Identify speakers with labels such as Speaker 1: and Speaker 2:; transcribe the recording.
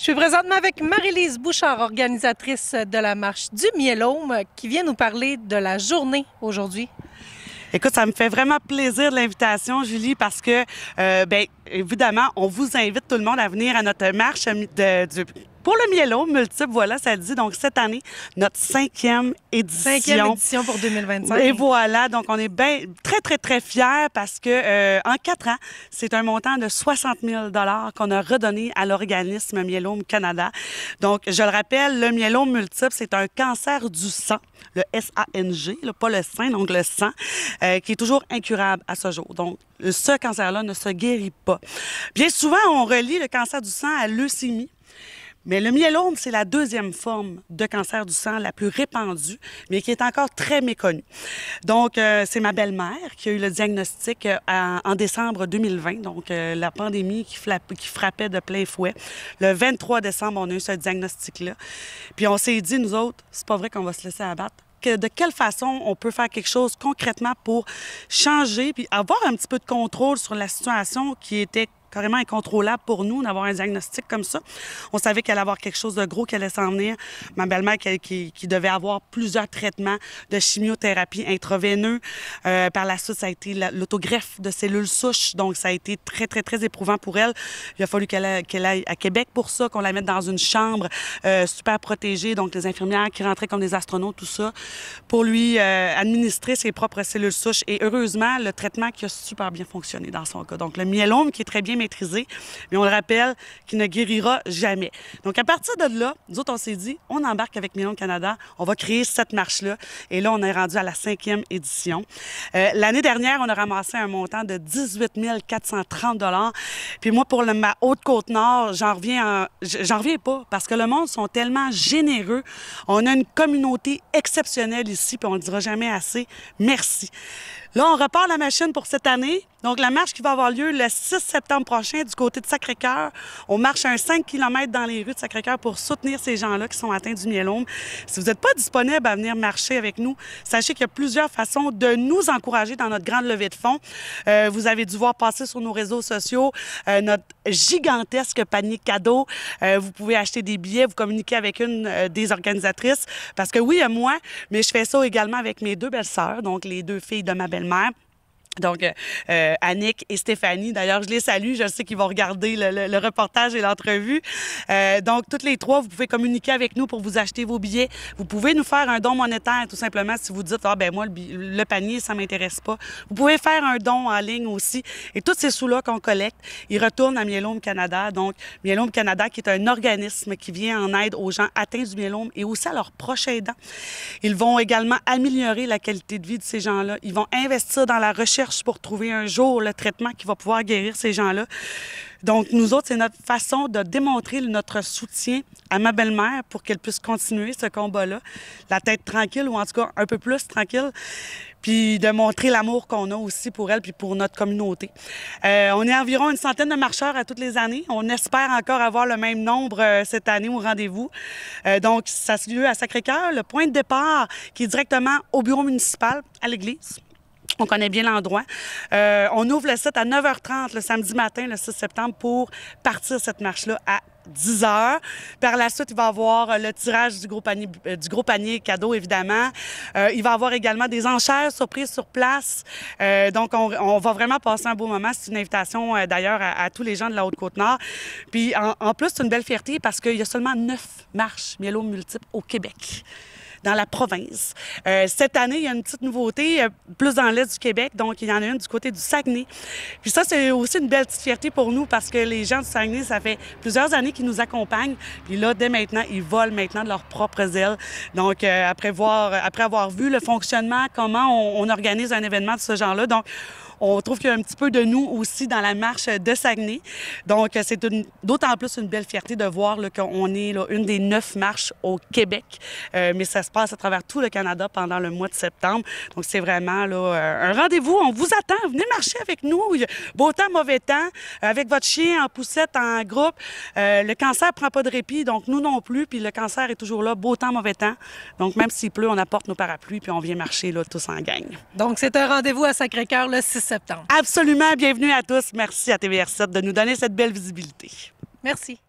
Speaker 1: Je suis présentement avec Marie-Lise Bouchard, organisatrice de la marche du myélome, qui vient nous parler de la journée aujourd'hui.
Speaker 2: Écoute, ça me fait vraiment plaisir de l'invitation, Julie, parce que, bien évidemment, on vous invite tout le monde à venir à notre marche pour le myélome multiple. Voilà, ça le dit. Donc, cette année, notre 5e édition.
Speaker 1: 5e édition pour 2025.
Speaker 2: Et voilà. Donc, on est très fiers parce que en 4 ans, c'est un montant de 60 000 $ qu'on a redonné à l'organisme Myélome Canada. Donc, je le rappelle, le myélome multiple, c'est un cancer du sang, le SANG, là, pas le sein, donc le sang, qui est toujours incurable à ce jour. Donc, ce cancer-là ne se guérit pas. Bien souvent, on relie le cancer du sang à leucémie. Mais le myélome, c'est la 2e forme de cancer du sang la plus répandue, mais qui est encore très méconnue. Donc, c'est ma belle-mère qui a eu le diagnostic en décembre 2020, donc la pandémie qui frappait de plein fouet. Le 23 décembre, on a eu ce diagnostic-là. Puis on s'est dit, nous autres, c'est pas vrai qu'on va se laisser abattre. De quelle façon on peut faire quelque chose concrètement pour changer puis avoir un petit peu de contrôle sur la situation qui était carrément incontrôlable pour nous d'avoir un diagnostic comme ça. On savait qu'elle allait avoir quelque chose de gros qui allait s'en venir. Ma belle-mère qui devait avoir plusieurs traitements de chimiothérapie intraveineux. Par la suite, ça a été l'autogreffe de cellules souches. Donc, ça a été très éprouvant pour elle. Il a fallu qu'elle aille à Québec pour ça, qu'on la mette dans une chambre super protégée. Donc, les infirmières qui rentraient comme des astronautes, tout ça, pour lui administrer ses propres cellules souches. Et heureusement, le traitement qui a super bien fonctionné dans son cas. Donc, le myélome qui est très bien maîtrisé, mais on le rappelle, qui ne guérira jamais. Donc, à partir de là, nous autres, on s'est dit, on embarque avec Myélome Canada, on va créer cette marche-là. Et là, on est rendu à la 5e édition. L'année dernière, on a ramassé un montant de 18 430 $. Puis moi, pour ma Haute-Côte-Nord, j'en reviens pas, parce que le monde sont tellement généreux. On a une communauté exceptionnelle ici, puis on ne le dira jamais assez. Merci. Là, on repart la machine pour cette année. Donc, la marche qui va avoir lieu le 6 septembre prochain du côté de Sacré-Cœur. On marche un 5 km dans les rues de Sacré-Cœur pour soutenir ces gens-là qui sont atteints du myélome. Si vous n'êtes pas disponible à venir marcher avec nous, sachez qu'il y a plusieurs façons de nous encourager dans notre grande levée de fonds. Vous avez dû voir passer sur nos réseaux sociaux notre gigantesque panier cadeau. Vous pouvez acheter des billets, vous communiquer avec une des organisatrices. Parce que oui, il y a moi, mais je fais ça également avec mes 2 belles-sœurs, donc les 2 filles de ma belle-mère. Donc, Annick et Stéphanie, d'ailleurs, je les salue. Je sais qu'ils vont regarder le reportage et l'entrevue. Donc, toutes les 3, vous pouvez communiquer avec nous pour vous acheter vos billets. Vous pouvez nous faire un don monétaire, tout simplement, si vous dites, ah ben moi, le panier, ça m'intéresse pas. Vous pouvez faire un don en ligne aussi. Et tous ces sous-là qu'on collecte, ils retournent à Myélome Canada. Donc, Myélome Canada, qui est un organisme qui vient en aide aux gens atteints du myélome et aussi à leurs proches aidants. Ils vont également améliorer la qualité de vie de ces gens-là. Ils vont investir dans la recherche pour trouver un jour le traitement qui va pouvoir guérir ces gens-là. Donc, nous autres, c'est notre façon de démontrer notre soutien à ma belle-mère pour qu'elle puisse continuer ce combat-là, la tête tranquille ou en tout cas un peu plus tranquille, puis de montrer l'amour qu'on a aussi pour elle puis pour notre communauté. On est environ une centaine de marcheurs à toutes les années. On espère encore avoir le même nombre cette année au rendez-vous. Donc, ça se lieu à Sacré-Cœur, le point de départ qui est directement au bureau municipal à l'église. On connaît bien l'endroit. On ouvre le site à 9h30 le samedi matin, le 6 septembre, pour partir cette marche-là à 10h. Par la suite, il va y avoir le tirage du gros panier cadeau, évidemment. Il va y avoir également des enchères surprises sur place. Donc, on va vraiment passer un beau moment. C'est une invitation, d'ailleurs, à tous les gens de la Haute-Côte-Nord. Puis, en plus, c'est une belle fierté parce qu'il y a seulement 9 marches myélome multiples au Québec, dans la province. Cette année, il y a une petite nouveauté, plus dans l'est du Québec, donc il y en a une du côté du Saguenay. Puis ça, c'est aussi une belle petite fierté pour nous parce que les gens du Saguenay, ça fait plusieurs années qu'ils nous accompagnent. Puis là, dès maintenant, ils volent maintenant de leurs propres ailes. Donc, après avoir vu le fonctionnement, comment on organise un événement de ce genre-là, donc on trouve qu'il y a un petit peu de nous aussi dans la marche de Saguenay. Donc, c'est d'autant plus une belle fierté de voir qu'on est là, une des 9 marches au Québec. Mais ça se passe à travers tout le Canada pendant le mois de septembre. Donc, c'est vraiment là, un rendez-vous. On vous attend. Venez marcher avec nous. Beau temps, mauvais temps. Avec votre chien en poussette, en groupe. Le cancer ne prend pas de répit, donc nous non plus. Puis le cancer est toujours là. Beau temps, mauvais temps. Donc, même s'il pleut, on apporte nos parapluies puis on vient marcher là, tous en gang.
Speaker 1: Donc, c'est un rendez-vous à Sacré-Cœur le 6 septembre.
Speaker 2: Absolument. Bienvenue à tous. Merci à TVR7 de nous donner cette belle visibilité.
Speaker 1: Merci.